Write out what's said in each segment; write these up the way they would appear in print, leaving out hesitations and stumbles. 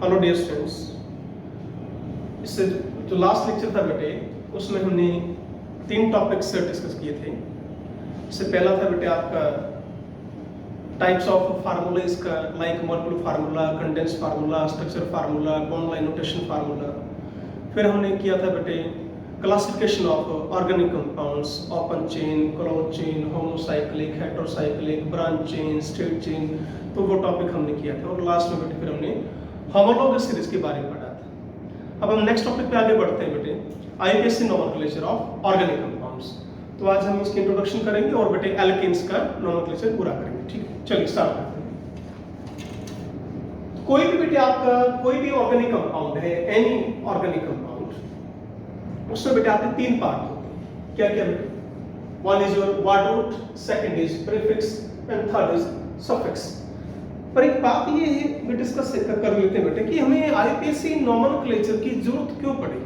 Hello dear students, इससे जो last lecture था बेटे उसमें हमने 3 टॉपिक्स डिस्कस किए थे। इससे पहला था बेटे आपका टाइप्स ऑफ फार्मूलाज का, like molecular formula, condense formula, structure formula, bond line notation formula. फिर हमने किया था बेटे classification of organic compounds, open chain, close chain, homocyclic, heterocyclic, branch chain, straight chain. तो वो टॉपिक हमने किया था और लास्ट में बेटे फिर हमने होमोलॉगस सीरीज के बारे में पढ़ा था। अब हम नेक्स्ट टॉपिक पे आगे बढ़ते हैं बेटे, IPSC nomenclature of organic compounds. तो आज हम इसकी इंट्रोडक्शन करेंगे और बेटे एल्केन्स का नोमेनक्लेचर पूरा करेंगे। ठीक है, चलिए स्टार्ट करते हैं। कोई भी बेटे आपका कोई भी ऑर्गेनिक कंपाउंड है, एनी ऑर्गेनिक कंपाउंड, उसमें बेटे आपके 3 पार्ट होते हैं। क्या क्या बेटे? One is your word root, second is prefix and third is suffix. पर एक बात ये है भी डिस्कस कर लेते हैं बेटे कि हमें आईपीएससी नोमेनक्लेचर की जरूरत क्यों पड़ी।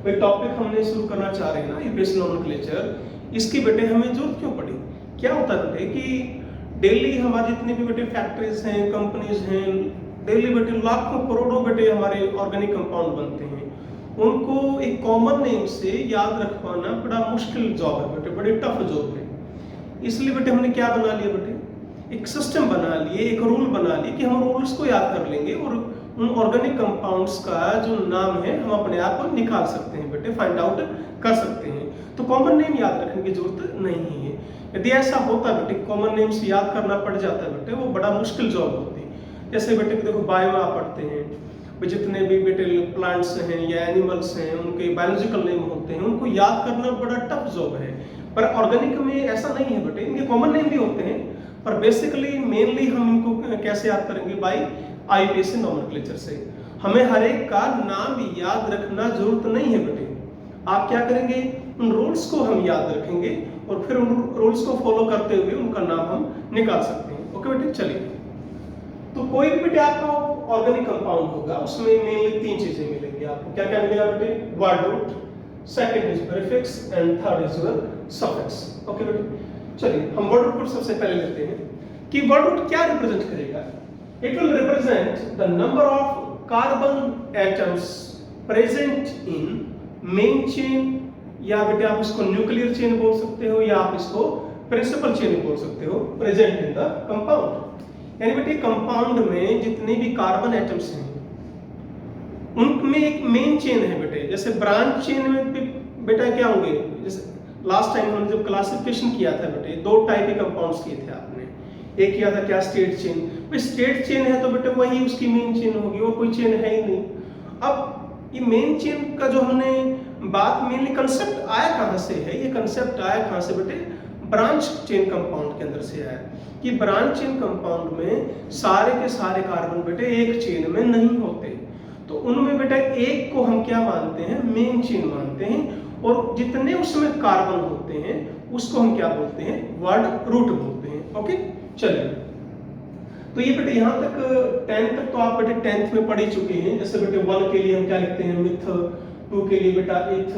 भाई टॉपिक हमने शुरू करना चाह रहे हैं ना, आईपीएससी नोमेनक्लेचर, इसकी बेटे हमें जरूरत क्यों पड़ी? क्या होता है बेटे कि डेली हमारी जितनी भी बेटे फैक्ट्रीज हैं, कंपनीज हैं, डेली बेटे लाखों करोड़ों बेटे हमारे ऑर्गेनिक कंपाउंड बनते हैं। उनको एक कॉमन नेम से याद रख पाना बड़ा मुश्किल जॉब है बेटे, बड़ी टफ जॉब है। इसलिए बेटे हमने क्या बना लिया बेटे, एक सिस्टम बना लिए, एक रूल बना लिए कि हम रूल्स को याद कर लेंगे और उन ऑर्गेनिक कंपाउंड्स का जो नाम है हम अपने आप को निकाल सकते हैं बेटे, फाइंड आउट कर सकते हैं। तो कॉमन नेम याद रखने की जरूरत नहीं है। यदि ऐसा होता बेटे कॉमन नेम्स याद करना पड़ जाता है बेटे, वो बड़ा मुश्किल जॉब होती। जैसे बेटे देखो बायो आप पढ़ते हैं, जितने भी बेटे प्लांट्स हैं या एनिमल्स हैं उनके बायोलॉजिकल नेम होते हैं, उनको याद करना बड़ा टफ जॉब है। पर ऑर्गेनिक में ऐसा नहीं है बेटे, इनके कॉमन नेम भी होते हैं पर बेसिकली मेनली हम इनको कैसे याद करेंगे? बाय आईपीएससी नोमेनक्लेचर से। हमें हर एक का नाम याद रखना जरूरत नहीं है बेटे। आप क्या करेंगे, उन रूल्स को हम याद रखेंगे और फिर उन रूल्स को फॉलो करते हुए उनका नाम हम निकाल सकते हैं। ओके बेटे, चलिए। तो कोई भी बेटे आपका ऑर्गेनिक कंपाउंड होगा उसमें मेनली 3 चीजें मिलेंगी आपको। क्या क्या मिलेगा बेटे? Word root, second is prefix and third is your suffix. Okay बेटे, चलिए हम वर्ड रूट को सबसे पहले लेते हैं कि वर्ड रूट क्या रिप्रेजेंट करेगा। It will represent the number of carbon atoms present in main chain, या बेटे आप इसको न्यूक्लियर चेन बोल सकते हो या आप इसको प्रिंसिपल चेन बोल सकते हो, प्रेजेंट इन द कंपाउंड। यानी बेटे कंपाउंड में जितने भी कार्बन एटम्स हैं उनमें एक मेन चेन है बेटे। जैसे ब्रांच चेन में बेटा क्या होंगे, जैसे लास्ट टाइम हमने जब क्लासिफिकेशन किया था बेटे 2 टाइप के कंपाउंड्स किए थे आपने। एक किया था क्या? Straight chain. स्ट्रेट चेन है तो बेटे वही उसकी मेन चेन होगी और कोई चेन है ही नहीं। अब ये मेन चेन का जो हमने बात मेनली कंसेप्ट आया कहाँ से है? ये कंसेप्ट आया कहाँ से बेटे? ब्रांच चेन कंपाउंड के अंदर से आया कि ब्रांच चेन कंपाउंड में सारे के सारे कार्बन बेटे एक चेन में नहीं होते। तो उनमें बेटा एक को हम क्या मानते हैं? मेन चेन मानते हैं, और जितने उसमें कार्बन होते हैं उसको हम क्या बोलते हैं? वर्ड रूट बोलते हैं। ओके, चलिए। तो ये बेटे यहाँ तक 10th तक तो आप बेटे 10th में पढ़ ही चुके हैं। जैसे बेटे 1 के लिए हम क्या लिखते हैं? मिथ, 2 के लिए बेटा इथ,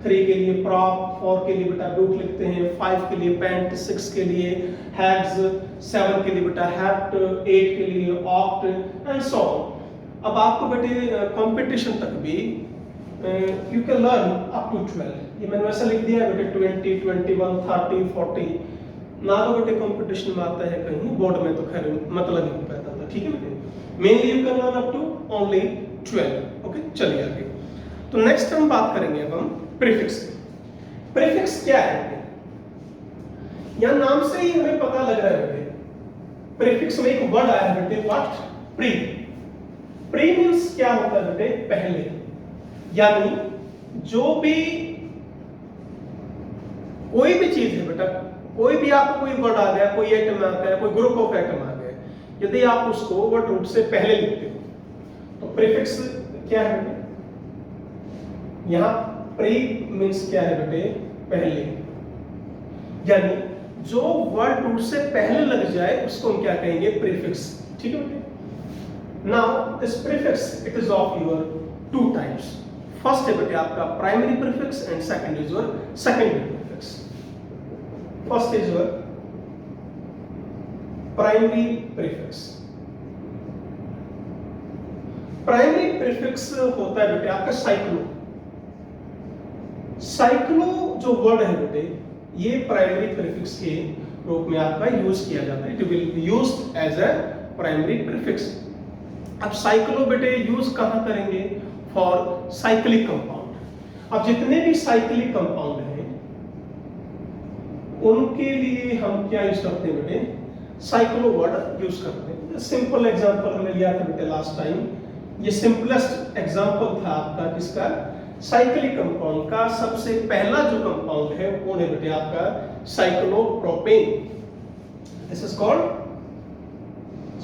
3 के लिए प्रॉप, 4 के लिए बेटा ब्यूट लिखते हैं, 5 के लिए पेंट, 6 के लिए हैग्स, 7 के लिए बेटा हैप्ट, 8 के लिए ऑक्ट एंड सो ऑन। अब आपको बेटे कंपटीशन तक भी you can learn up to 12। ये मैंने वैसा लिख दिया है बेटे 20, 21, 30, 40 ना। तो बेटे कंपटीशन में आता है कहीं, बोर्ड में तो खैर मतलब ही नहीं पैदा था। ठीक है बेटे, mainly you can learn up to only 12। Okay, चलिए आगे। तो नेक्स्ट हम बात करेंगे अब हम प्रीफिक्स की। प्रीफिक्स क्या है? यहां नाम से ही हमें पता लग रहा है बेटे, प्रीफिक्स में एक वर्ड आया है बेटे, व्हाट? प्री। प्री मींस क्या होता है बेटे? पहले। यानी जो भी कोई भी चीज है बेटा, कोई भी आपको कोई वर्ड आ गया, कोई एटम आ गया, कोई ग्रुप ऑफ एटम आ गया, यदि आप उसको वर्ड रूट से पहले लिखते हो तो प्रीफिक्स क्या है बेटे? यहां प्री मींस क्या है बेटे? पहले। यानी जो वर्ड रूट से पहले लग जाए उसको हम क्या कहेंगे? प्रीफिक्स। ठीक है बेटे। Now this prefix it is of your 2 types. First है बेटे आपका primary prefix and second is your secondary prefix. First is your primary prefix. Primary prefix होता है बेटे आपका साइक्लो। साइक्लो जो वर्ड है बेटे, ये प्राइमरी प्रीफिक्स के रूप में आपका यूज किया जाता है। It will be used as a primary prefix. अब साइक्लो बेटे यूज कहां करेंगे? For cyclic compound. अब जितने भी साइक्लिक कंपाउंड हैं उनके लिए हम क्या यूज करते हैं बेटे? साइक्लो वर्ड यूज करते हैं। सिंपल एग्जांपल हमने लिया था बेटे लास्ट टाइम। ये सिंपलेस्ट एग्जांपल था आपका किसका? साइक्लिक कंपाउंड का। सबसे पहला जो कंपाउंड है वो है बेटे आपका cyclopropane. This is called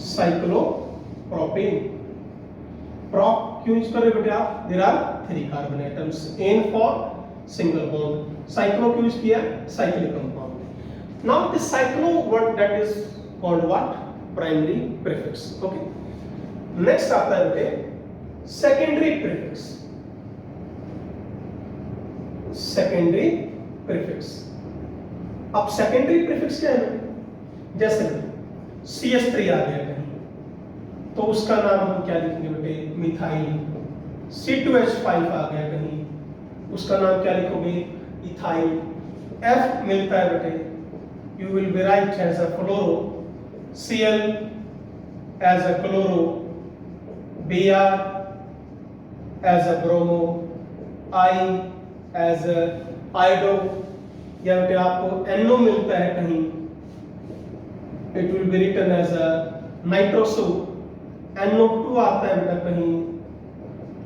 cyclopropane. Prop क्यों यूज करें बेटे आप? There are 3 carbon atoms, ane for single bond. Cyclo क्यों यूज किया? Cyclic compound. Now this cyclo word that is called what? Primary prefix. Okay, next आता है बेटे secondary prefix. Secondary prefix. अब सेकेंडरी प्रीफिक्स क्या है? जैसे CH3 आ गया कहीं तो उसका नाम हम क्या लिखेंगे बेटे? मिथाइल। C2H5 आ गया कहीं, उसका नाम क्या लिखोगे? इथाइल। F मिलता है बेटे, you will be write as a fluoro, Cl as a chloro, Br as a bromo, I as a iodo, या बेटे आपको NO मिलता है कहीं, it will be written as a nitroso, NO2 आता है बेटा कहीं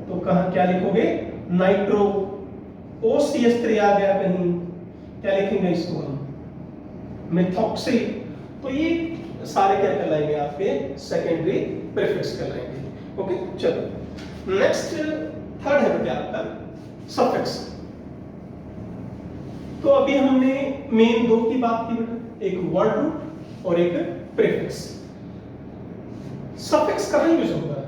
तो कहाँ क्या लिखोगे? नाइट्रो। OCH3 आ गया कहीं, क्या लिखेंगे इसको हम? मेथॉक्सी। तो ये सारे क्या कहलाएंगे? आपके सेकेंडरी प्रीफिक्स कहलाएंगे। ओके, चलो नेक्स्ट थर्ड है बेटा आपका सफिक्स। तो अभी हमने मेन 2 की बात की बेटा, एक वर्ड रूट और एक प्रीफिक्स। सफिक्स कहां यूज होगा?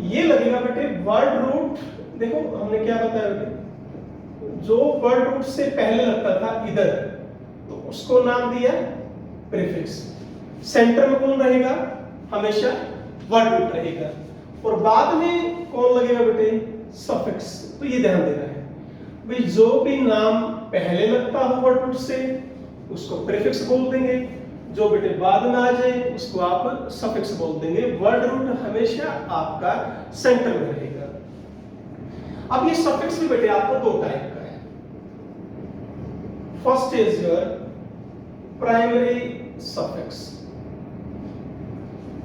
ये लगेगा बेटे वर्ड रूट। देखो हमने क्या बताया बेटे, जो वर्ड रूट से पहले लगता था इधर तो उसको नाम दिया प्रीफिक्स। सेंटर में कौन रहेगा? हमेशा वर्ड रूट रहेगा। और बाद में कौन लगेगा बेटे? सफिक्स। तो ये ध्यान देना है भाई, जो भी नाम पहले लगता हो वर्ड रूट से उसको प्रीफिक्स बोल देंगे, जो बेटे बाद में आ जाए उसको आप सफिक्स बोल देंगे। वर्ड रूट हमेशा आपका सेंटर में रहेगा। अब ये सफिक्स भी बेटे आपको 2 टाइप का है। First is your primary suffix.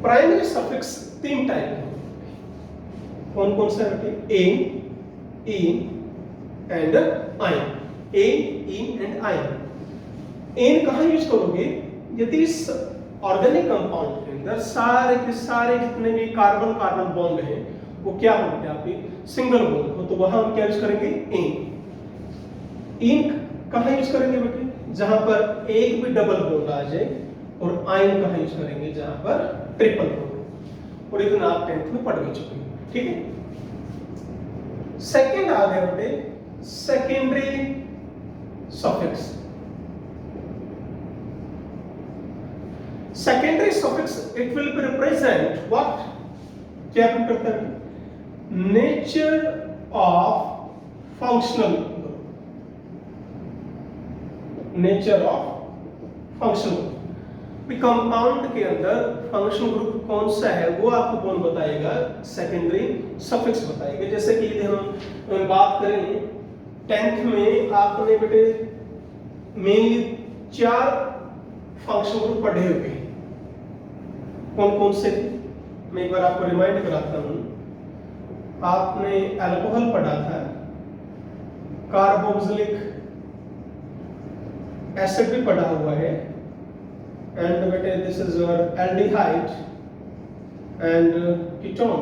Primary suffix 3 type के होते। कौन कौन से बेटे? एन, इन एंड आइन। एन, इन एंड आइन। एन कहां यूज करोगे? यदि इस ऑर्गेनिक कंपाउंड के अंदर सारे के सारे जितने भी कार्बन कार्बन बॉन्ड हैं वो क्या होंगे? आपके सिंगल बॉन्ड हो, तो वहां हम क्या यूज करेंगे? इन। इन कहां यूज करेंगे बेटे? जहां पर एक भी डबल बॉन्ड आ जाए। और आइन कहां यूज करेंगे? जहां पर ट्रिपल बॉन्ड हो। और इतना आप 10th में पढ़ भी चुके हैं, ठीक है। सेकंड आ गया बेटे secondary suffix. Secondary suffix it will B represent what? क्या करता है? Nature of functional group. Nature of functional group. Compound के अंदर फंक्शनल ग्रुप कौन सा है वो आपको कौन बताएगा? सेकेंडरी सफिक्स बताएगा। जैसे कि यदि हम बात करें 10th में आपने बेटे मेनली 4 फंक्शनल ग्रुप पढ़े हुए हैं। कौन कौन से? मैं एक बार आपको रिमाइंड कराता हूं। आपने अल्कोहल पढ़ा था, कार्बोक्सिलिक एसिड भी पढ़ा हुआ है, एंड बेटे this is your aldehyde and ketone.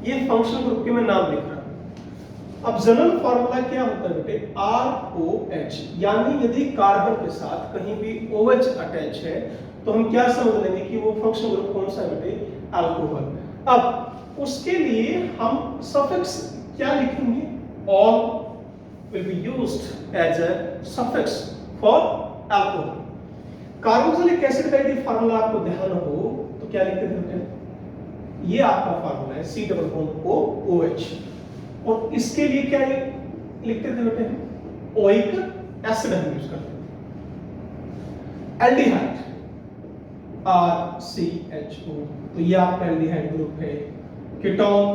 ये फंक्शनल ग्रुप के मैं नाम लिख रहा हूं। अब जनरल फार्मूला क्या होता है बेटे? ROH। यानी यदि कार्बन के साथ कहीं भी OH अटैच है तो हम क्या समझ लेंगे कि वो फंक्शनल ग्रुप कौन सा है बेटे? अल्कोहल। अब उसके लिए हम सफिक्स क्या लिखेंगे? Ol will be used as a suffix for alcohol. Carboxylic acid का यदि फार्मूला आपको ध्यान हो तो क्या लिखते थे बेटे? ये आपका फार्मूला है C double bond O OH। और इसके लिए क्या लिखते थे बेटे, ओइक एसिड हम यूज करते थे। एल्डिहाइड RCHO, तो ये आपका एल्डिहाइड ग्रुप है। कीटोन,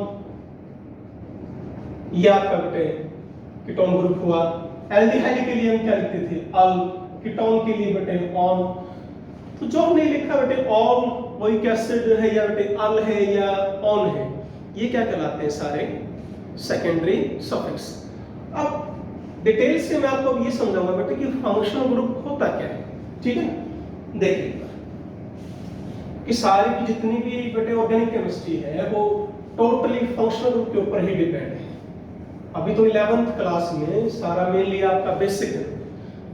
ये आपका बेटे कीटोन ग्रुप हुआ। एल्डिहाइड के लिए हम क्या लिखते थे, अल। कीटोन के लिए बेटे ऑन। तो जो हमने लिखा बेटे ऑन, ओइक एसिड है या बेटे अल है या ऑन है, ये क्या कहलाते हैं, सारे सेकेंडरी सफिक्स। अब डिटेल से मैं आपको ये समझाऊंगा बेटे कि फंक्शनल ग्रुप होता क्या है, ठीक है। देखिए कि सारी की जितनी भी बेटे ऑर्गेनिक केमिस्ट्री है वो टोटली फंक्शनल ग्रुप के ऊपर ही डिपेंड है। अभी तो 11th क्लास में सारा मेनली आपका बेसिक है।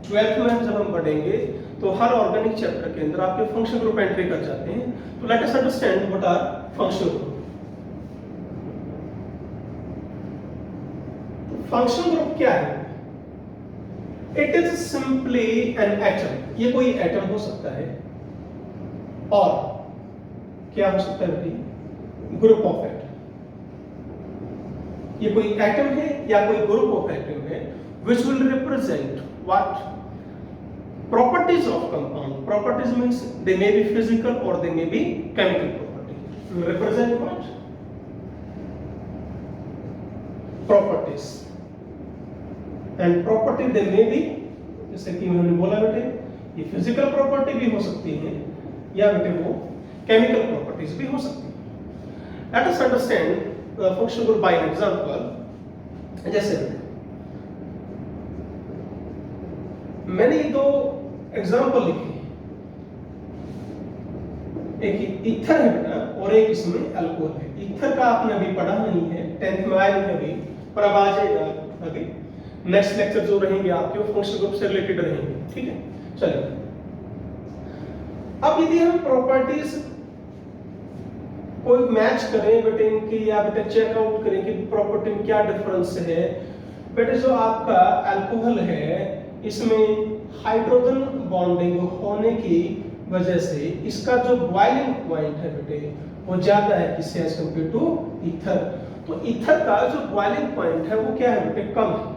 12th में जब हम पढ़ेंगे तो हर ऑर्गेनिक चैप्टर के अंदर आपके फंक्शनल ग्रुप एंट्री कर जाते हैं। तो let us understand what are functional group. Functional group क्या है? It is simply an atom. ये कोई एटम हो सकता है और क्या हो सकता है, ग्रुप ऑफ एटम। ये कोई एटम है या कोई ग्रुप ऑफ एटम है which will represent what properties of compound. Properties means they may be physical or they may be chemical properties. Will represent what? Properties. And property they may be, जैसे कि हमने बोला बेटे, ये physical property भी हो सकती है या बेटे वो chemical properties भी हो सकती है। Let us understand functional group by an example. जैसे मैंने दो एग्जाम्पल लिखे, एक ईथर है बेटा और एक इसमें अल्कोहल है। ईथर का आपने अभी पढ़ा नहीं है, 10th में आया नहीं अभी, पर अब आ जाएगा अभी। नेक्स्ट लेक्चर जो रहेंगे आपके वो फंक्शनल ग्रुप से रिलेटेड रहेंगे, ठीक है। चलिए अब यदि हम प्रॉपर्टीज कोई मैच करें बेटे इनकी, या बेटे चेकआउट करें कि प्रॉपर्टी में क्या डिफरेंस है। बेटे जो आपका अल्कोहल है इसमें हाइड्रोजन बॉन्डिंग होने की वजह से इसका जो बॉइलिंग पॉइंट है बेटे वो ज्यादा है किससे एज कंपेयर टू ईथर। तो ईथर का जो बॉइलिंग पॉइंट है वो क्या है बेटे, कम है।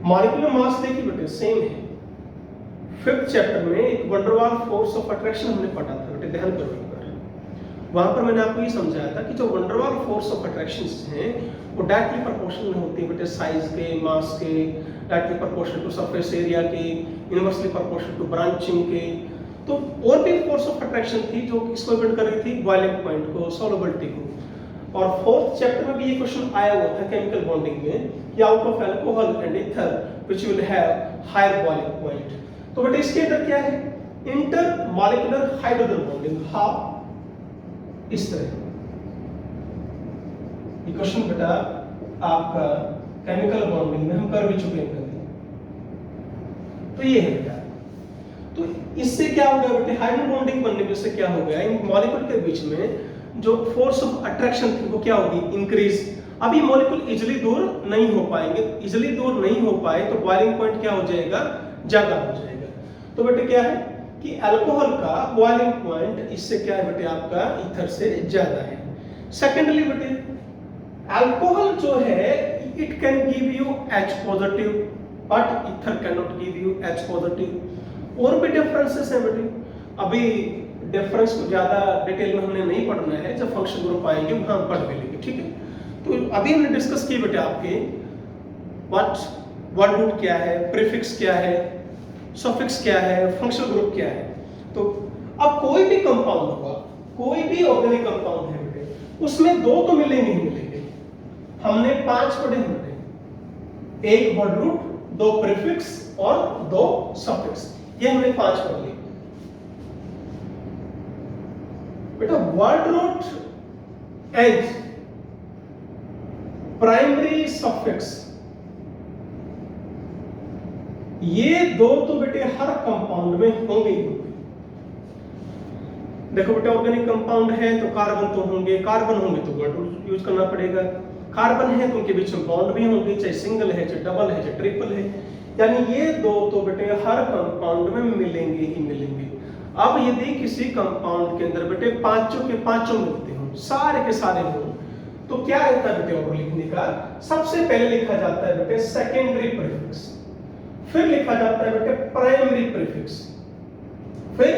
मॉलिक्यूलर मास देखिए बेटे सेम है। 5th चैप्टर में एक वंडरवाल फोर्स ऑफ अट्रैक्शन हमने पढ़ा था बेटे, ध्यान करो। वहां पर मैंने आपको ये समझाया था कि जो वंडरवाल फोर्स ऑफ अट्रैक्शंस हैं वो डायरेक्टली प्रोपोर्शनल होती है बेटे साइज के, मास के, directly proportional to surface area के, इनवर्सली प्रोपोर्शनल टू ब्रांचिंग के। तो और भी फोर्स ऑफ अट्रैक्शन थी जो किसको डिपेंड कर रही थी, बॉइलिंग पॉइंट को, सॉल्युबिलिटी को। और 4th चैप्टर में भी ये क्वेश्चन आया हुआ था केमिकल बॉन्डिंग में कि out of alcohol and ether which will have higher boiling point. तो बेटे इसके अंदर क्या है, intermolecular hydrogen bonding. How? इस तरह ये क्वेश्चन बेटा आपका केमिकल बॉन्डिंग में हम कर भी चुके हैं पहले। तो ये है बेटा, तो इससे क्या हो गया बेटे, हाइड्रोजन बॉन्डिंग बनने से क्या हो गया, इन मॉलिक्यूल के बीच में जो फोर्स ऑफ अट्रैक्शन थी वो क्या होगी, इंक्रीज। अब ये मॉलिक्यूल इजीली दूर नहीं हो पाएंगे, इजीली दूर नहीं हो पाए तो बॉइलिंग पॉइंट क्या हो जाएगा, ज्यादा हो जाएगा। तो बेटे क्या है कि अल्कोहल का बॉइलिंग पॉइंट इससे क्या है बेटे आपका ईथर से ज्यादा है। सेकेंडली बेटे अल्कोहल जो है it can give you H positive but ether can not give you H positive. और भी डिफरेंसेस हैं बेटे, अभी डिफरेंस को ज्यादा डिटेल में हमने नहीं पढ़ना है, जब फंक्शन ग्रुप आएंगे वहां हम पढ़ लेंगे, ठीक है। तो अभी हमने डिस्कस किए बेटे आपके व्हाट वर्ड रूट क्या है, प्रीफिक्स क्या है, सफिक्स क्या है, फंक्शनल ग्रुप क्या है। तो अब कोई भी कंपाउंड होगा, कोई भी ऑर्गेनिक कंपाउंड है बेटे, उसमें दो तो मिलेंगे ही मिलेंगे। हमने 5 पढ़े होंगे, एक वर्ड रूट, 2 प्रीफिक्स और 2 सफिक्स, ये हमने 5 पढ़ लिए बेटा। Word root and primary suffix, ये दो तो बेटे हर कंपाउंड में होंगे ही होंगे। देखो बेटे ऑर्गेनिक कंपाउंड है तो कार्बन तो होंगे, कार्बन होंगे तो वर्ड यूज करना पड़ेगा। कार्बन है तो उनके बीच में बॉन्ड भी होंगे, चाहे सिंगल है, चाहे डबल है, चाहे ट्रिपल है। यानी ये दो तो बेटे हर कंपाउंड में मिलेंगे ही मिलेंगे। अब यदि किसी कंपाउंड के अंदर बेटे पांचों के पांचों मिलते हो सारे के सारे हो, तो क्या रहता है बेटे ऑर्डर लिखने का? सबसे पहले लिखा जाता है बेटे सेकेंडरी प्रीफिक्स, फिर लिखा जाता है बेटे प्राइमरी प्रीफिक्स, फिर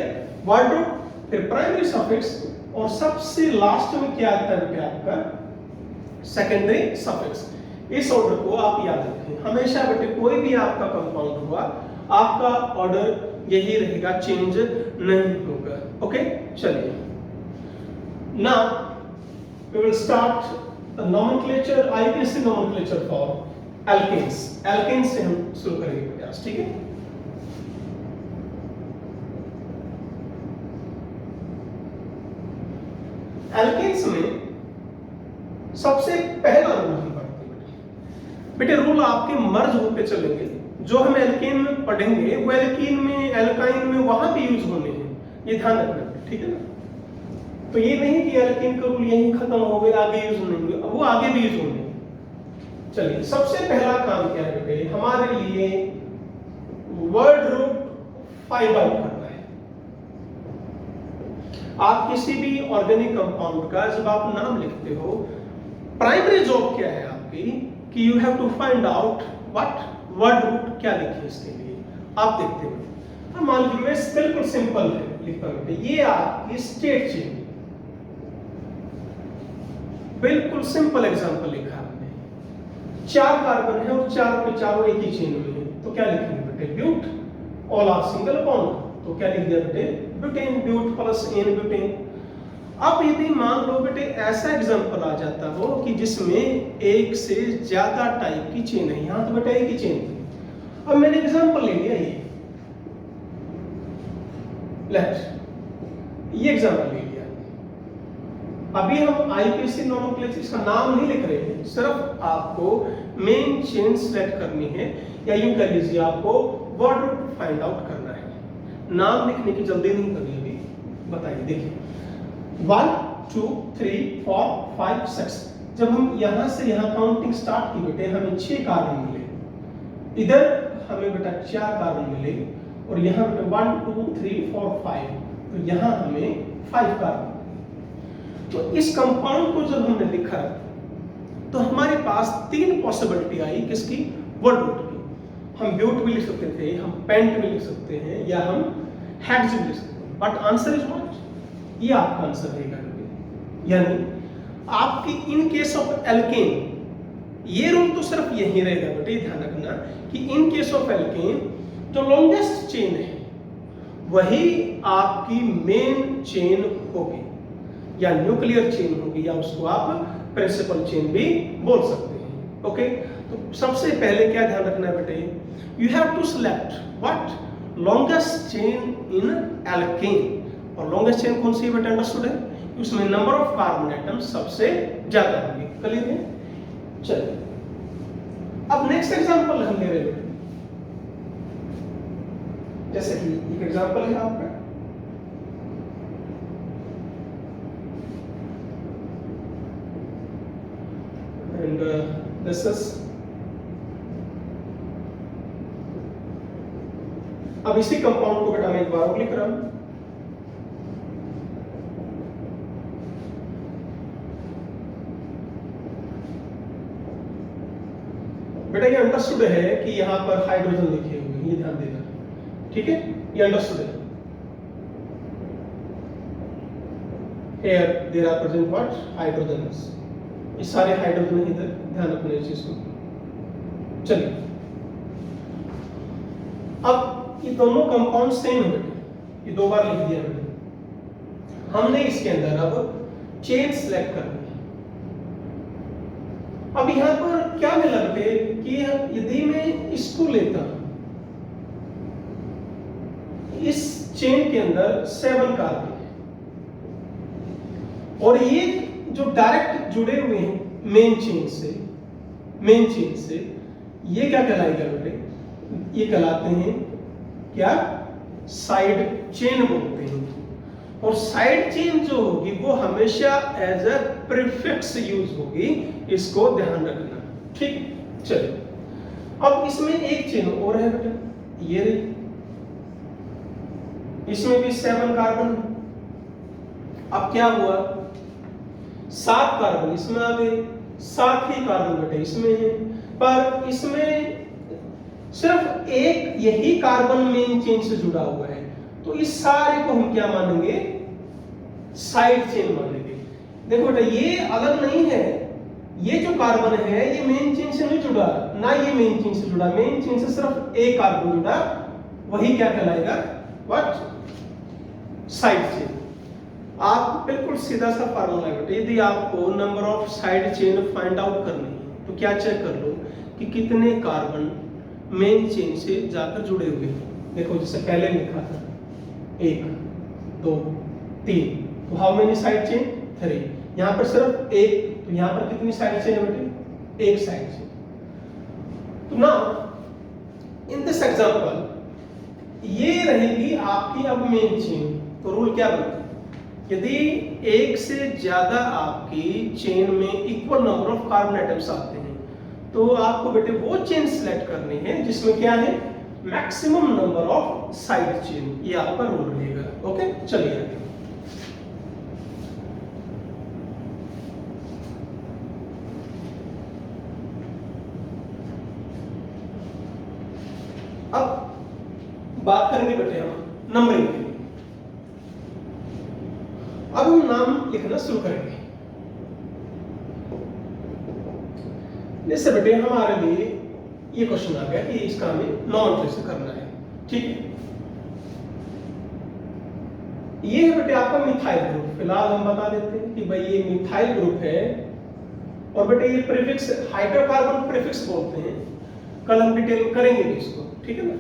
वर्ड रूट, फिर प्राइमरी सफिक्स, और सबसे लास्ट में क्या आता है बेटे आपका सेकेंडरी सफिक्स। इस ऑर्डर को आप याद रखें हमेशा बेटे, कोई भी आपका कंपाउंड हुआ आपका ऑर्डर यही रहेगा, चेंज नहीं होगा। ओके, चलिए now we will start the nomenclature, IUPAC nomenclature for alkanes. Alkanes से हम शुरू करेंगे प्रयास, ठीक है। एल्केन्स में सबसे पहला रूल हम पढ़ते हैं बेटे, रूल आपके मर्ज होते चलेंगे। जो हम एल्केन में पढ़ेंगे वो एल्कीन में, एल्काइन में वहां पे यूज होने हैं, ये ध्यान रखना, ठीक है ना। तो ये नहीं कि एल्केन का रूल यहीं खत्म हो गया, आगे यूज नहीं होंगे, वो आगे भी यूज होंगे। चलिए, सबसे पहला काम क्या है बेटे हमारे लिए? वर्ड रूट फाइंड आउट करना है। आप किसी भी ऑर्गेनिक कंपाउंड का जब आप नाम लिखते हो, प्राइमरी जॉब क्या है आपकी कि you have to find out what word root क्या लिखे इसके लिए। आप देखते हो, मान लीजिए मैं बिल्कुल सिंपल है लिखता हूं, ये आपकी स्टेट चेन, बिल्कुल सिंपल एग्जांपल लिखा हमने। 4 कार्बन है और 4 पे चारों एक ही चेन में है, तो क्या लिखेंगे बेटे? But, all are single bond, तो क्या लिख दिया बेटे? Butane, but plus ane butane. अब यदि मान लो बेटे ऐसा एग्जांपल आ जाता हो कि जिसमें एक से ज्यादा टाइप की चेन है, यहां तो बेटा एक ही चेन थी, अब मैंने एग्जांपल ले लिया ये एग्जांपल ले लिया। अभी हम आईपीएससी नोमेनक्लेचर इसका नाम नहीं लिख रहे हैं, सिर्फ आपको मेन चेन सेलेक्ट करनी है, या यूं कह लीजिए आपको वर्ड रूट फाइंड आउट करना है। नाम लिखने की जल्दी नहीं करनी अभी, बताइए। देखिए 1 2 3 4 5 6, जब हम यहां से यहां काउंटिंग स्टार्ट की बेटे हमें 6 कार्बन मिले, इधर हमें बेटा 4 कार्बन मिले, और यहां बेटा 1 2 3 4 5, तो यहां हमें 5 कार्बन। तो इस कंपाउंड को जब हमने लिखा तो हमारे पास 3 पॉसिबिलिटी आई, किसकी? वर्ड रूट की। हम ब्यूट भी लिख सकते थे, हम पेंट भी लिख सकते हैं, या हम हेक्स भी लिख सकते हैं, बट आंसर इज व्हाट? ये आपका आंसर रहेगा। यानी आपकी इन केस ऑफ एल्केन, ये रूल तो सिर्फ यही रहेगा बेटे, ध्यान रखना कि इन केस ऑफ एल्केन जो लॉन्गेस्ट चेन है वही आपकी मेन चेन होगी, या न्यूक्लियर चेन होगी, या उसको आप प्रिंसिपल चेन भी बोल सकते हैं। ओके, तो सबसे पहले क्या ध्यान रखना है बेटे? You have to select what? Longest chain in alkane. और लॉन्गेस्ट चेन कौन सी है बेटा? अंडरस्टूड है, उसमें नंबर ऑफ कार्बन एटम्स सबसे ज्यादा होंगे। क्लियर है? चलिए, अब नेक्स्ट एग्जांपल हम ले रहे हैं, जैसे कि एक एग्जांपल है आपका, एंड दिस इज, अब इसी कंपाउंड को बेटा मैं एक बार और लिख रहा हूं। बेटा ये अंडरस्टूड है कि यहां पर हाइड्रोजन लिखे हुए हैं, ये ध्यान देना, ठीक है? ये अंडरस्टूड है। Here there are present what? Hydrogens. ये सारे हाइड्रोजन है इधर, ध्यान रखना इस चीज को। चलिए, अब ये दोनों कंपाउंड सेम है, ये 2 बार लिख दिया मैंने। हमने इसके अंदर अब चेन सेलेक्ट करनी है। अब यहां पर क्या मिला बेटे कि यदि मैं इसको लेता हूं, इस चेन के अंदर 7 कार्बन है, और ये जो डायरेक्ट जुड़े हुए हैं मेन चेन से, ये क्या कहलाएगा बेटे? ये कहलाते हैं क्या? साइड चेन बोलते हैं। और साइड चेन जो होगी वो हमेशा एज अ प्रीफिक्स यूज होगी, इसको ध्यान रखना, ठीक? चलिए, अब इसमें एक चेन और है बेटा, ये रही, इसमें भी 7 कार्बन। अब क्या हुआ 7 कार्बन इसमें आ गए, 7 ही कार्बन बेटे इसमें है, पर इसमें सिर्फ एक यही कार्बन मेन चेन से जुड़ा हुआ है, तो इस सारे को हम क्या मानेंगे, साइड चेन मानेंगे। देखो बेटा ये अलग नहीं है, ये जो कार्बन है ये मेन चेन से नहीं जुड़ा, ना ये मेन चेन से जुड़ा, मेन चेन से सिर्फ एक कार्बन जुड़ा, वही क्या कहलाएगा, व्हाट, साइड चेन। आप बिल्कुल सीधा सा फार्मूला है बेटा, यदि आपको number of side chain find out करनी है तो क्या चेक कर लो कि कितने कार्बन मेन चेन से जाकर जुड़े हुए हैं। देखो जैसे पहले लिखा था 1 2 3, तो हाउ मेनी साइड चेन, 3। यहाँ पर सिर्फ एक, तो यहाँ पर कितनी साइड चेन है बेटे, एक साइड चेन। तो नाउ इन दिस एग्जांपल ये रहेगी आपकी अब मेन चेन। तो रूल क्या बनता है, यदि एक से ज्यादा आपकी चेन में equal number of carbon atoms आते हैं तो आपको बेटे वो चेन सिलेक्ट करनी है जिसमें क्या है, maximum number of side chain. ये आपका रूल रहेगा। ओके, चलिए आगे। अब बात करेंगे बेटे हम नंबरिंग की। अब हम नाम लिखना शुरू करेंगे। जैसे बेटे हमारे लिए ये क्वेश्चन आ गया कि इसका हमें नॉमेनक्लेचर करना है, ठीक है। ये है बेटे आपका मिथाइल ग्रुप। फिलहाल हम बता देते हैं कि भाई ये मिथाइल ग्रुप है, और बेटे ये प्रीफिक्स हाइड्रोकार्बन प्रीफिक्स बोलते हैं। कल हम डिटेल में करेंगे भी इसको, ठीक है ना।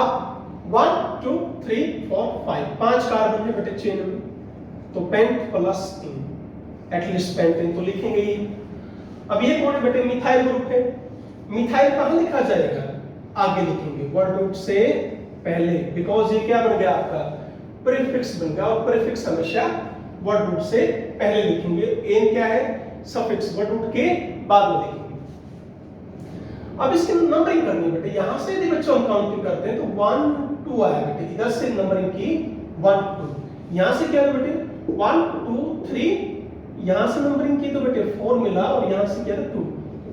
अब 1 2 3 4 5 5 कार्बन है बेटे चेन में, तो पेंट प्लस 3, एटलीस्ट पेंटेन तो लिखेंगे ही। अब ये कौन है बेटे, मिथाइल ग्रुप है। मिथाइल कहां लिखा जाएगा, आगे लिखेंगे वर्ड रूट से पहले, बिकॉज ये क्या बन गया आपका, प्रीफिक्स बन गया, और प्रीफिक्स हमेशा वर्ड रूट से पहले लिखेंगे। एन क्या है, सफिक्स, वर्ड रूट के बाद में लिखेंगे। अब इसकी नंबरिंग करनी है बेटे। यहां से यदि बच्चों हम काउंटिंग करते हैं तो 1 2 आया बेटे, इधर से नंबरिंग की 1 2, यहां से क्या है बेटे 1 2 3, यहां से नंबरिंग की तो बेटे 4 मिला, और यहां से क्या है 2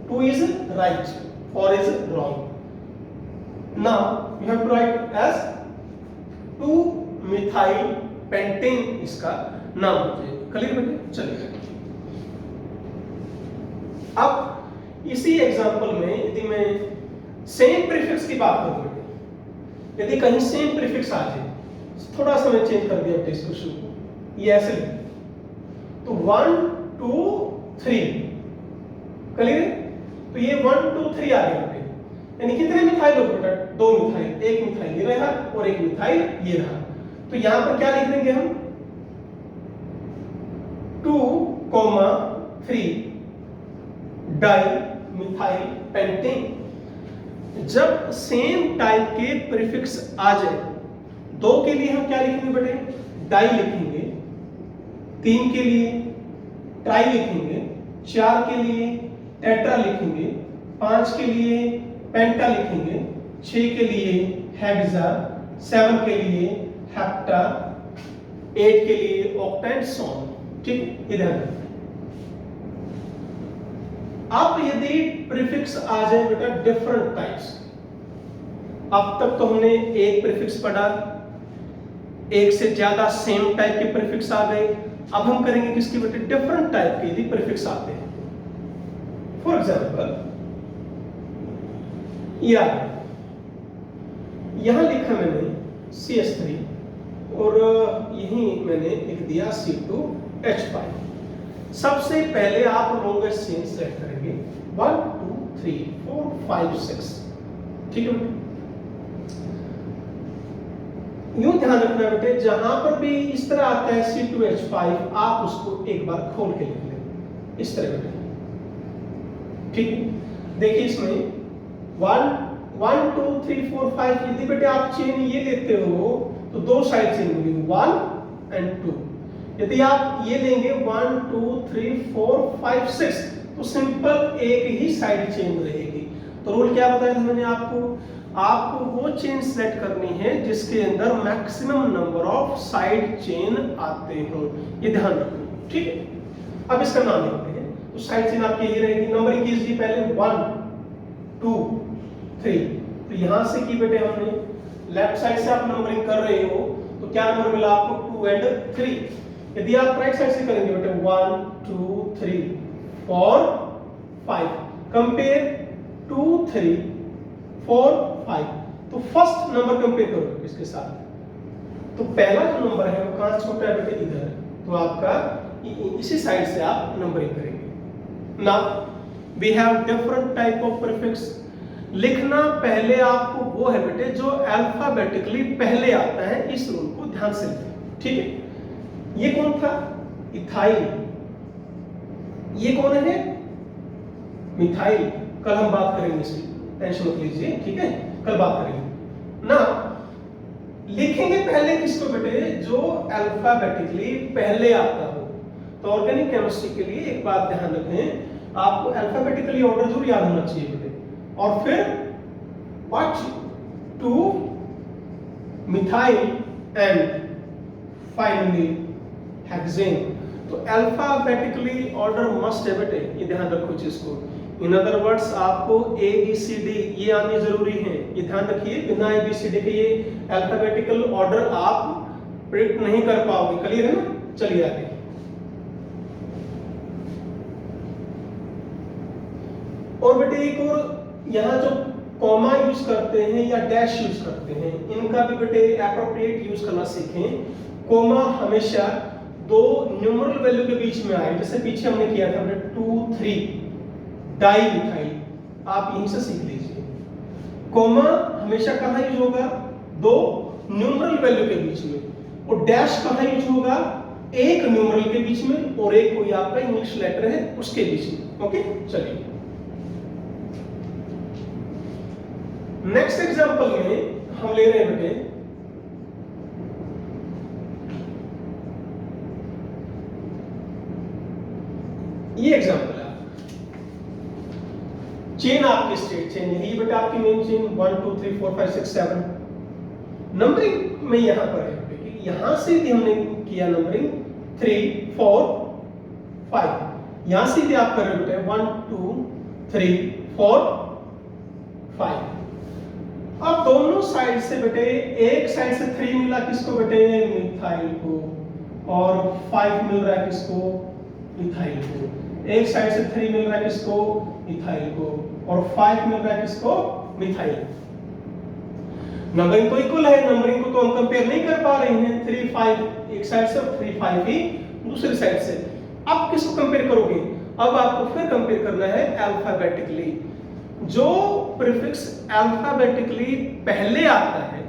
2 is right, 4 is wrong. Now you have to write as 2 methyl pentane, इसका नाम हो जाएगा। क्लियर बेटे, चलिए। अब इसी एग्जांपल में यदि मैं सेम प्रीफिक्स की बात करूं बेटे, यदि कहीं सेम प्रीफिक्स आ जाए, थोड़ा सा मैं चेंज कर दिया बेटे इस क्वेश्चन को, ये ऐसे तो 1 2 3, क्लियर। तो ये 1 2 3 आ गया बेटे, यानी कितने मिथाइल हो बेटा, 2 मिथाइल, एक मिथाइल ये रहा और एक मिथाइल ये रहा। तो यहां पर क्या लिख देंगे हम, 2 3 डाई मिथाइल पेंटेन। जब सेम टाइप के प्रीफिक्स आ जाए, 2 के लिए हम क्या लिखेंगे बेटे, डाई लिखेंगे, 3 के लिए ट्राई लिखेंगे, 4 के लिए टेट्रा लिखेंगे, 5 के लिए पेंटा लिखेंगे, 6 के लिए हेक्सा, 7 के लिए हेप्टा, 8 के लिए ऑक्टा एंड सो ऑन, ठीक। इधर अब यदि प्रीफिक्स आ जाए बेटा डिफरेंट टाइप्स, अब तक तो हमने एक प्रीफिक्स पढ़ा, एक से ज्यादा सेम टाइप के प्रीफिक्स आ गए। अब हम करेंगे किसकी बेटे, डिफरेंट टाइप के यदि प्रीफिक्स आते हैं। फॉर एग्जांपल यहां लिखा मैंने CH3, और यहीं मैंने लिख दिया C2H5। सबसे पहले आप लॉन्गेस्ट चेन सेलेक्ट करेंगे, 1 2 3 4 5 6, ठीक है बेटे। यूं ध्यान रखना बेटे, जहां पर भी इस तरह आता है C2H5, आप उसको एक बार खोल के लिख लें इस तरह बेटे, ठीक है। देखिए इसमें 1 2 3 4 5, यदि बेटे आप चेन ये लेते हो तो 2 साइड चेन मिलेगी, 1 एंड 2। यदि आप ये लेंगे 1 2 3 4 5 6, तो सिंपल एक ही साइड चेन रहेगी। तो रूल क्या बताया था मैंने आपको, आपको वो चेन सेलेक्ट करनी है जिसके अंदर maximum number of side chain आते हो, ये ध्यान रखो, ठीक है। अब इसका नाम लिखते हैं, तो साइड चेन आपकी ये रहेगी, नंबरिंग कीजिए पहले 1 2 3, तो यहां से की बेटे हमने लेफ्ट साइड से आप नंबरिंग कर रहे हो तो क्या नंबर मिला आपको 2 और 3। यदि आप राइट साइड से करेंगे बेटे 1 2 3 4 5, कंपेयर 2 3 4 5, तो फर्स्ट नंबर कंपेयर करो इसके साथ, तो पहला जो नंबर है वो कहां छोटा है बेटे, इधर, तो आपका इसी साइड से आप नंबरिंग करेंगे। Now we have different type of prefix. लिखना पहले आपको वो है बेटे जो अल्फाबेटिकली पहले आता है, इस रूल को ध्यान से लिखें, ठीक है। ये कौन था, इथाइल, ये कौन है, मिथाइल। कल हम बात करेंगे इसकी, टेंशन मत लीजिए, ठीक है, कल बात करेंगे ना। लिखेंगे पहले किसको बेटे, जो अल्फाबेटिकली पहले आता हो। तो ऑर्गेनिक केमिस्ट्री के लिए एक बात ध्यान रखें, आपको अल्फाबेटिकली ऑर्डर जरूर याद होना चाहिए बेटे, और फिर what, 2 methyl and finally hexane. तो अल्फाबेटिकली ऑर्डर मस्ट है बेटे, ये ध्यान रखो चीज को। इन अदर वर्ड्स आपको ए बी सी डी ये आनी जरूरी है, ये ध्यान रखिए। बिना ए बी सी डी के ये अल्फाबेटिकल ऑर्डर आप प्रिडिक्ट नहीं कर पाओगे, क्लियर है ना। चलिए आगे, और बेटे एक और, यहाँ जो कॉमा यूज करते हैं या डैश यूज करते हैं, इनका भी बेटे एप्रोप्रिएट यूज करना सीखें। कॉमा हमेशा दो न्यूमरल वैल्यू के बीच में आए, जैसे पीछे हमने किया था बेटे 2 3 डाई मिथाइल, आप यहीं से सीख लीजिए। कॉमा हमेशा कहां यूज होगा, दो न्यूमरल वैल्यू के बीच में, और डैश कहां यूज होगा, एक न्यूमरल के बीच में और एक कोई आपका इंग्लिश लेटर है उसके बीच में। ओके, चलिए नेक्स्ट एग्जांपल में हम ले रहे हैं बेटे ये एग्जांपल है, चेन आपकी स्ट्रेट चेन, यही बेटा आपकी मेन चेन 1 2 3 4 5 6 7। नंबरिंग में यहां पर है कि यहां से भी हमने किया नंबरिंग 3 4 5, यहां से भी आप कर रहे हो बेटे 1 2 3 4 5। अब दोनों साइड से बेटे, एक साइड से 3 मिला किसको बेटे, मिथाइल को, और 5 मिल रहा है किसको, मिथाइल को। एक साइड से 3 मिल रहा है किसको, मिथाइल को, और 5 मिल रहा है किसको, मिथाइल। नंबरिंग तो इक्वल है, नंबरिंग को तो हम कंपेयर नहीं कर पा रहे हैं, 3 5 एक साइड से और 3 5 ही दूसरी साइड से। अब किसको कंपेयर करोगे, अब आपको फिर कंपेयर करना है अल्फाबेटिकली। जो प्रीफिक्स अल्फाबेटिकली पहले आता है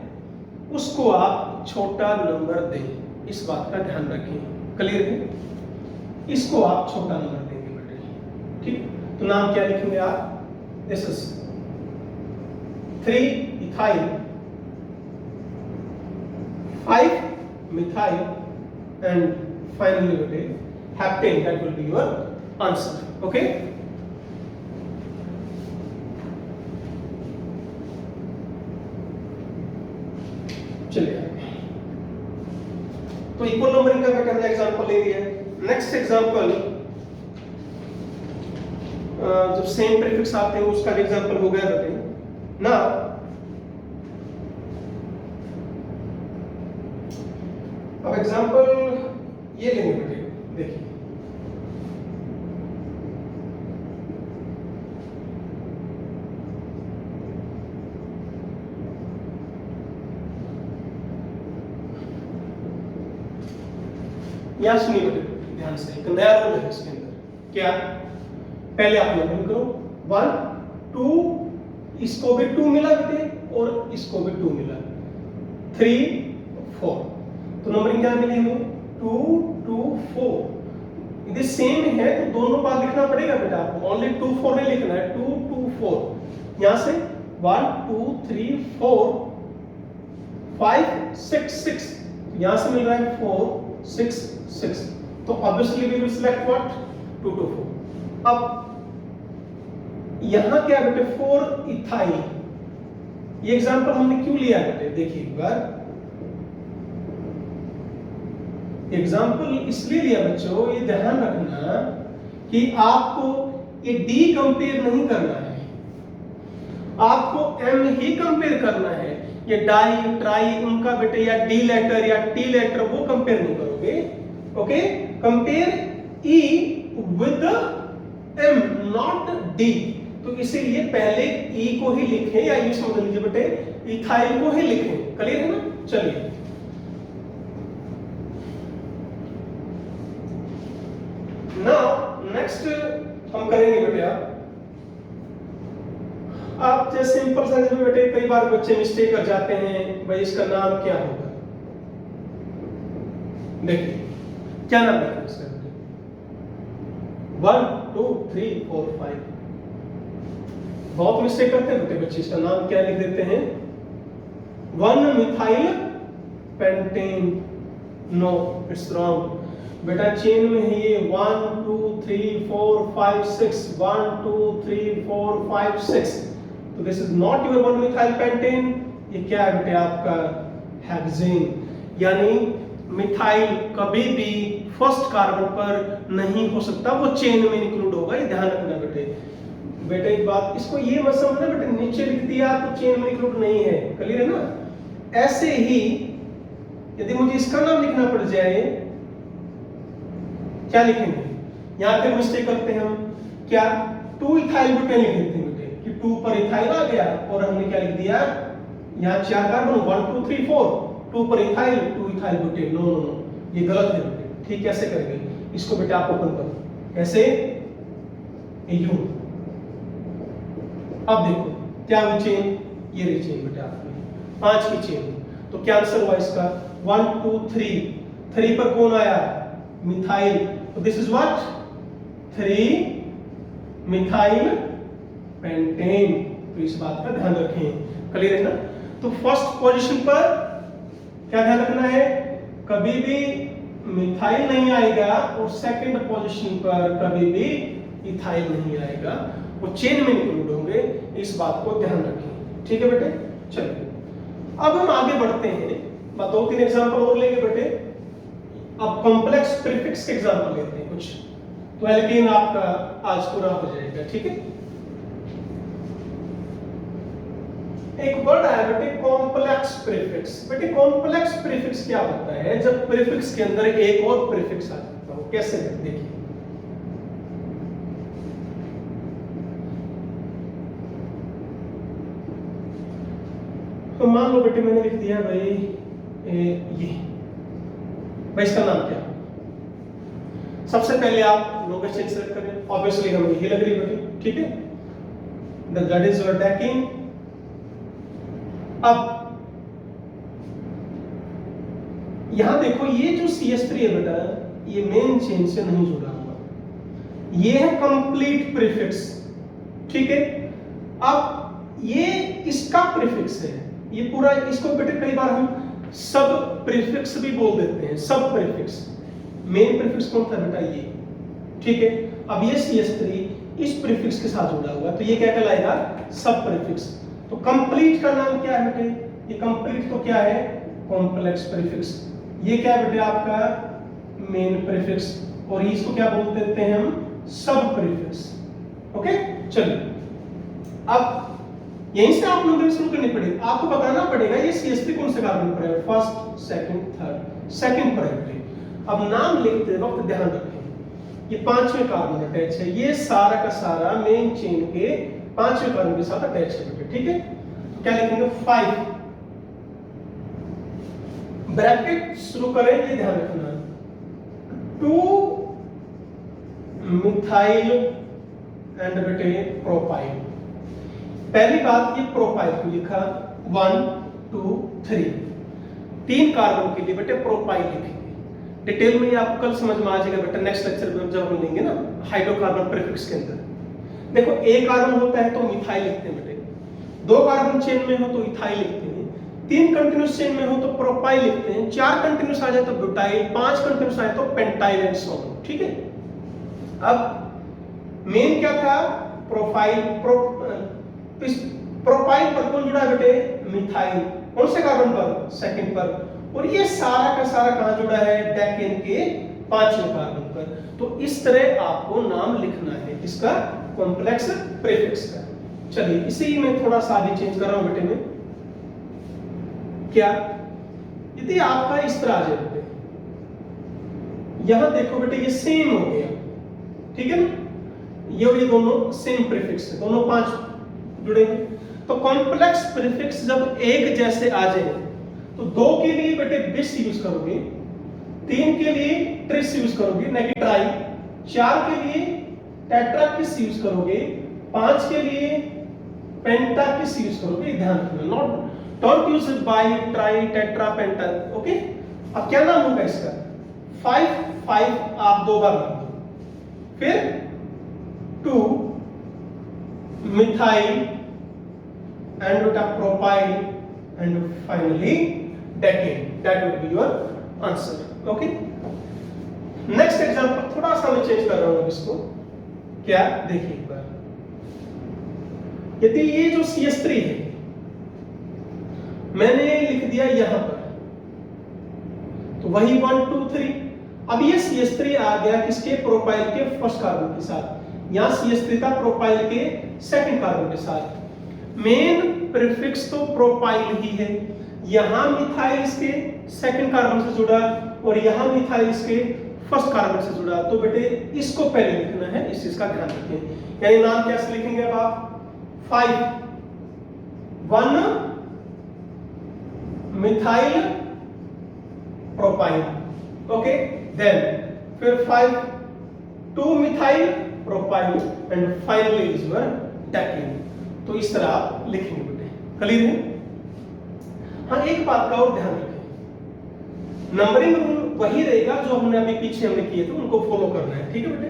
उसको आप छोटा नंबर दें, इस बात का ध्यान रखें, क्लियर है। इसको आप छोटा नंबर देंगे बेटे, ठीक। तो नाम क्या लिखेंगे आप, this is 3 ethyl 5 methyl and finally बेटे heptane, that will be your answer. Okay, चलिए तो इक्वल नंबरिंग का बेटा हमने एग्जांपल ले लिया है। नेक्स्ट एग्जांपल, जब सेम प्रीफिक्स आते हैं उसका एग्जांपल हो गया बेटे ना। अब एग्जांपल ये लेंगे बेटे, देखिए यहां सुनिए बेटे ध्यान से, एक नया रूल है इसके अंदर। क्या, पहले आप नंबरिंग करो 1 2, इसको भी 2 मिला बेटे और इसको भी 2 मिला, 3 4, तो नंबरिंग क्या मिली हमें 2 2 4। यदि सेम है तो दोनों बार लिखना पड़ेगा बेटा आपको, ओनली 2 4 नहीं लिखना है, 2 2 4। यहां से 1 2 3 4 5 6 6, यहां से मिल रहा है 4 6 6, तो obviously we will select what 2 2 4। अब यहां क्या बेटे 4 इथाइल, ये एग्जांपल हमने क्यों लिया बेटे, देखिए एक बार एग्जांपल इसलिए लिया बच्चों, ये ध्यान रखना कि आपको ये डी कंपेयर नहीं करना है, आपको एम ही कंपेयर करना है। ये डाई ट्राई उनका बेटे या डी लेटर या टी लेटर वो कंपेयर नहीं करोगे। Okay, compare E with am not D. तो इसीलिए पहले ई को ही लिखें, या ये समझ लीजिए बेटे इथाइल को ही लिखें। क्लियर है ना? चलिए नाउ नेक्स्ट हम करेंगे बेटे, आप जैसे सिंपल साइंस में बेटे कई बार बच्चे मिस्टेक कर जाते हैं, भाई इसका नाम क्या होगा। देखिए क्या नाम है इसका बेटे, 1 2 3 4 5। बहुत मिस्टेक करते हैं बेटे बच्चे, इसका नाम क्या लिख देते हैं, 1 methyl pentane. No, it's wrong बेटा। चेन में है ये 1 2 3 4 5 6, 1 2 3 4 5 6। तो this is not your 1 methyl pentane. ये क्या है बेटे, आपका हेक्सेन। यानी मिथाइल कभी भी फर्स्ट कार्बन पर नहीं हो सकता, वो चेन में इंक्लूड होगा, ये ध्यान रखना बेटे। बेटे एक बात, इसको ये मत समझना बेटे नीचे लिख दिया तो चेन में इंक्लूड नहीं है। क्लियर है ना? ऐसे ही यदि मुझे इसका नाम लिखना पड़ जाए, क्या लिखेंगे, यहां पे मिस्टेक करते हैं हम, क्या 2 इथाइल ब्यूटेन लिख देते हैं बेटे कि 2 पर इथाइल आ गया और हमने क्या लिख दिया, यहां 4 कार्बन 1 2 3 4, 2 पर ethyl 2 ethyl butane. No no no, ये गलत है बेटे। ठीक, कैसे करेंगे इसको बेटे, आप ओपन करो, कैसे, यू। अब देखो क्या हुई चेन, ये रही चेन बेटे आपकी 5 की चेन। तो क्या आंसर हुआ इसका, 1 2 3, 3 पर कौन आया, मिथाइल। तो this is what, 3 methyl pentane. तो इस बात का ध्यान रखें। क्लियर है ना? तो फर्स्ट पोजीशन पर क्या ध्यान रखना है, कभी भी मिथाइल नहीं आएगा, और सेकंड पोजीशन पर कभी भी इथाइल नहीं आएगा, वो चेन में इंक्लूड होंगे। इस बात को ध्यान रखें। ठीक है बेटे? चलिए अब हम आगे बढ़ते हैं, 2-3 एग्जांपल और लेंगे बेटे। अब कॉम्प्लेक्स प्रीफिक्स के एग्जांपल लेते हैं कुछ, तो एल्केन आपका आज पूरा हो जाएगा। ठीक है? एक वर्ड आया बेटे कॉम्प्लेक्स प्रीफिक्स। बेटे कॉम्प्लेक्स प्रीफिक्स क्या होता है, जब प्रीफिक्स के अंदर एक और प्रीफिक्स आ जाता हो। कैसे है देखिए, तो मान लो बेटे मैंने लिख दिया भाई ये, भाई इसका नाम क्या, सबसे पहले आप लोकेशन चेंज सेलेक्ट करें। ऑब्वियसली हमें यही लग रही है बेटे। ठीक है, दैट इज योर डैकिंग। अब यहां देखो ये जो CH3 है बेटा, ये मेन चेन से नहीं जुड़ा हुआ, ये है कंप्लीट प्रीफिक्स। ठीक है, अब ये इसका प्रीफिक्स है, ये पूरा, इसको बेटे कई बार हम सब प्रीफिक्स भी बोल देते हैं, सब प्रीफिक्स। मेन प्रीफिक्स कौन था बेटा, ये। ठीक है, अब ये CH3 इस प्रीफिक्स के साथ जुड़ा हुआ, तो ये क्या कहलाएगा, सब प्रीफिक्स। तो कंप्लीट का नाम क्या है बेटे, ये कंप्लीट तो क्या है, कॉम्प्लेक्स प्रीफिक्स। ये क्या है बेटे आपका मेन प्रीफिक्स, और इसको क्या बोल देते हैं हम, सब प्रीफिक्स। ओके, चलिए अब यहीं से आप लोगों शुरू करनी पड़ेगी। आपको बताना पड़ेगा ये CH3 कौन से कार्बन पर है, फर्स्ट सेकंड थर्ड, सेकंड पर है। अब नाम लिखते वक्त ध्यान रखें, ये 5वें कार्बन अटैच है, ये सारा का सारा मेन चेन के 5वें कार्बन के साथ अटैच है बेटे। ठीक है, क्या लिखेंगे, 5 ब्रैकेट शुरू करें, ये ध्यान रखना, 2 मिथाइल एंड बेटे प्रोपाइल। पहली बात, ये प्रोपाइल को लिखा 1 2 3, 3 कार्बन के लिए बेटे प्रोपाइल लिखेंगे। डिटेल में ये आपको कल समझ में आ जाएगा बेटा, नेक्स्ट लेक्चर में जब हम लेंगे ना हाइड्रोकार्बन प्रीफिक्स के अंदर। देखो एक कार्बन होता है तो मिथाइल लिखते हैं बेटे, 2 कार्बन चेन में हो तो इथाइल लिखते हैं, 3 कंटिन्यूस चेन में हो तो प्रोपाइल लिखते हैं, 4 कंटिन्यूस आ जाए तो ब्यूटाइल, 5 कंटिन्यूस आए तो पेंटाइल एंड सो ऑन। ठीक है, अब मेन क्या था, प्रोफाइल। प्रोपाइल पर कौन जुड़ा है बेटे, मिथाइल कौन से कार्बन पर, सेकंड पर, और ये सारा का सारा कहां जुड़ा है, डेकेन के 5वें कार्बन पर। तो इस तरह आपको नाम लिखना है इसका कॉम्प्लेक्स प्रीफिक्स का। चलिए इसे ही मैं थोड़ा सा आगे चेंज कर रहा हूं बेटे में। क्या यदि आपका इस तरह आ जाए बेटे, यहां देखो बेटे ये सेम हो गया, ठीक है ना, ये दोनों सेम प्रीफिक्स है, दोनों 5 जुड़ेंगे। तो कॉम्प्लेक्स प्रीफिक्स जब एक जैसे आ जाए तो 2 के लिए बेटे बिस यूज करोगे, 3 के लिए ट्रिस यूज करोगे ना कि ट्राई, 4 के लिए टेट्राकिस यूज करोगे, 5 के लिए पेंटाकिस यूज करोगे। ध्यान रखना, not don't use by, try, tetra, penta. Okay, अब क्या नाम होगा इसका, 5 5 आप 2 बार लिख दो, फिर 2 methyl and with a propyl and finally decane. That would be your answer. Okay. Next example थोड़ा सा मैं चेंज कर रहा हूं इसको। क्या देखिए एक बार, यदि ये जो CH3 है मैंने लिख दिया यहां पर, तो वही 1 2 3। अब ये CH3 आ गया किसके, प्रोपाइल के फर्स्ट कार्बन के साथ, यहां CH3 था प्रोपाइल के सेकंड कार्बन के साथ। मेन प्रीफिक्स तो प्रोपाइल ही है, यहां मिथाइल इसके सेकंड कार्बन से जुड़ा और यहां मिथाइल इसके फर्स्ट कार्बन से जुड़ा। तो बेटे इसको पहले लिखना है, इस चीज का ध्यान रखें। यानी नाम कैसे लिखेंगे अब आप, 5 1 मिथाइल प्रोपाइल, ओके, देन फिर 5 2 methyl propyl and finally is your decane. तो इस तरह आप लिखेंगे बेटे, क्लियर है। हाँ एक बात का और ध्यान रखें, नंबरिंग रूल वही रहेगा जो हमने अभी पीछे हमने किए थे, उनको फॉलो करना है, ठीक है बेटे।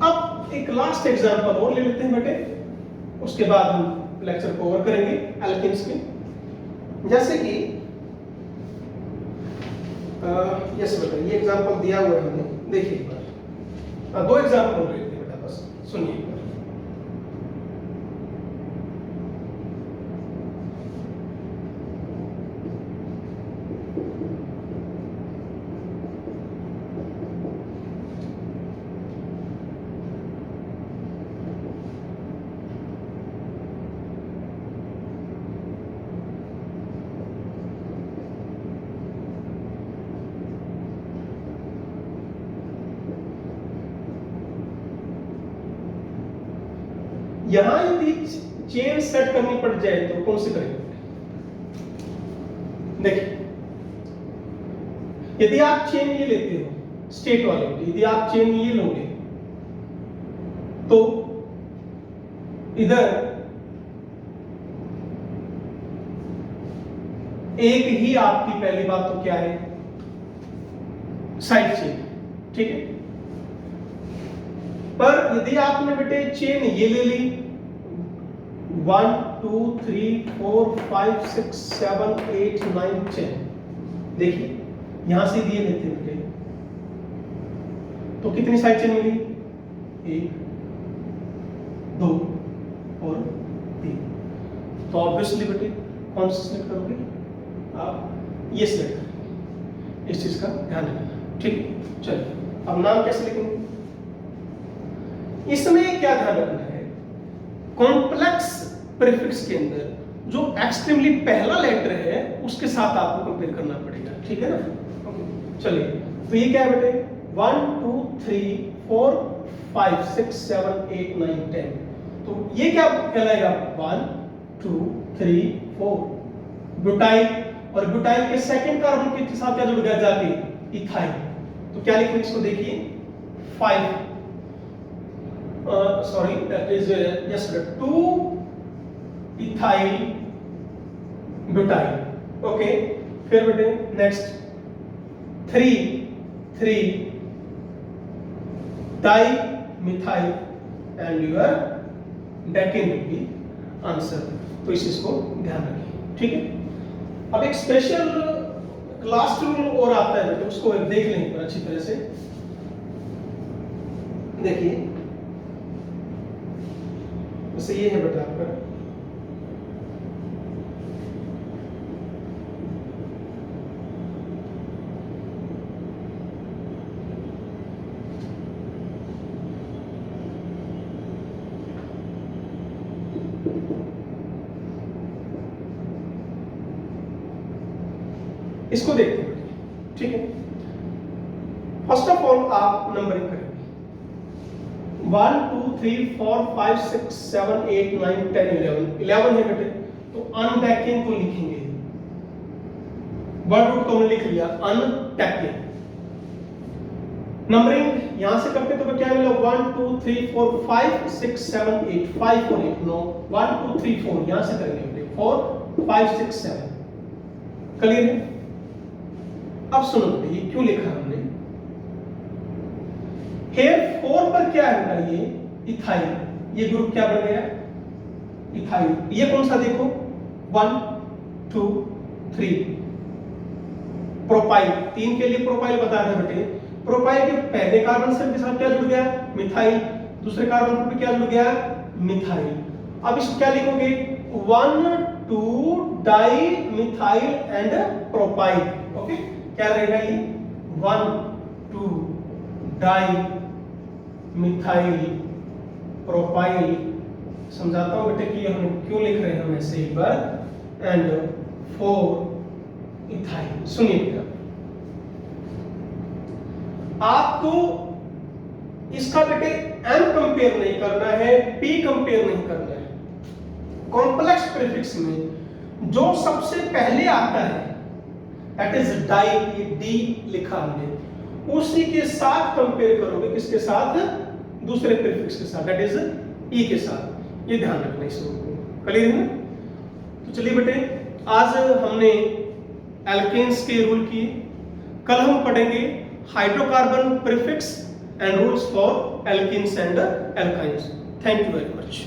अब एक लास्ट एग्जांपल और ले लेते हैं बेटे, उसके बाद हम लेक्चर को कवर करेंगे एल्केन्स के। जैसे कि यस बेटा, ये एग्जांपल दिया हुआ है हमने, देखिए एक बार, 2 एग्जांपल और लेते हैं बेटा, बस सुनिए। यहां यदि चेन सेट करनी पड़ जाए तो कौन से करेंगे, देखिए यदि आप चेन ये लेते हो स्टेट वाले, यदि आप चेन ये लोगे तो इधर एक ही आपकी पहली बात तो क्या है, साइड चेन, ठीक है। पर यदि आपने बेटे चेन ये ले ली 1 2 3 4 5 6 7 8 9 10, देखिए यहां से दिए लेते हैं बेटे, तो कितनी साइड चेन मिली, 1 2 और 3। तो ऑब्वियसली बेटे कौन सा सिलेक्ट करोगे आप, ये सिलेक्ट करेंगे, इस चीज का ध्यान रखना, ठीक है। चलिए अब नाम कैसे लिखेंगे, इसमें क्या ध्यान रखना है, कॉम्प्लेक्स प्रीफिक्स के अंदर जो एक्सट्रीमली पहला लेटर है उसके साथ आपको कंपेयर करना पड़ेगा, ठीक है ना। ओके चलिए, तो ये क्या है बेटे, 1 2 3 4 5 6 7 8 9 10। तो ये क्या कहलाएगा, 1 2 3 4 ब्यूटाइल, और ब्यूटाइल के सेकंड कार्बन के साथ क्या जुड़ गया जाके, इथाइल। तो क्या लिखेंगे इसको, देखिए 5 sorry that is yes 2 ethyl butyl, okay. फिर बेटे next 3 dimethyl and your decane will be answer। तो इस चीज को ध्यान रखिए, ठीक है। अब एक स्पेशल क्लास रूल और आता है बेटे, उसको देख लेंगे अच्छी तरह से। देखिए जैसे ये है बेटा आपका इसको देखते हैं, ठीक है। फर्स्ट ऑफ ऑल आप नंबरिंग करेंगे 1 2 3 4 5 6 7 8 9 10 11 है बेटे, तो अनटैकिंग को लिखेंगे, वर्ड रूट को हमने लिख लिया अनटैकिंग। नंबरिंग यहां से करते तो क्या मिला 1 2 3 4 5 6 7 8 5 और 8 9 1 2 3 4 यहां से करेंगे बेटे 4 5 6 7। क्लियर है? अब सुनो बेटे ये क्यों लिखा हमने। हेयर 4 पर क्या है बेटा, ये इथाइल, ये ग्रुप क्या बन गया इथाइल। ये कौन सा देखो 1 2 3 प्रोपाइल, 3 के लिए प्रोपाइल बता रहे बेटे। प्रोपाइल के पहले कार्बन से साथ क्या जुड़ गया मिथाइल, दूसरे कार्बन पर क्या जुड़ गया मिथाइल। अब इसको क्या लिखोगे 1 2 di methyl and propyl. Okay, क्या रहेगा ये 1 2 डाई मिथाइल प्रोपाइल। समझाता हूं बेटे कि हम क्यों लिख रहे हैं हम ऐसे एक बार, एंड 4 इथाइल। सुनिए बेटा, आपको इसका बेटे एम कंपेयर नहीं करना है, पी कंपेयर नहीं करना है। कॉम्प्लेक्स प्रीफिक्स में जो सबसे पहले आता है दैट इज डाई, ये डी लिखा हमने, उसी के साथ कंपेयर करोगे, किसके साथ दूसरे प्रीफिक्स के साथ दैट इज ई के साथ। ये ध्यान रखना इस रूल को। क्लियर है ना? तो चलिए बेटे आज हमने एल्केन्स के रूल किए, कल हम पढ़ेंगे hydrocarbon prefix and rules for alkenes and alkynes. Thank you very much.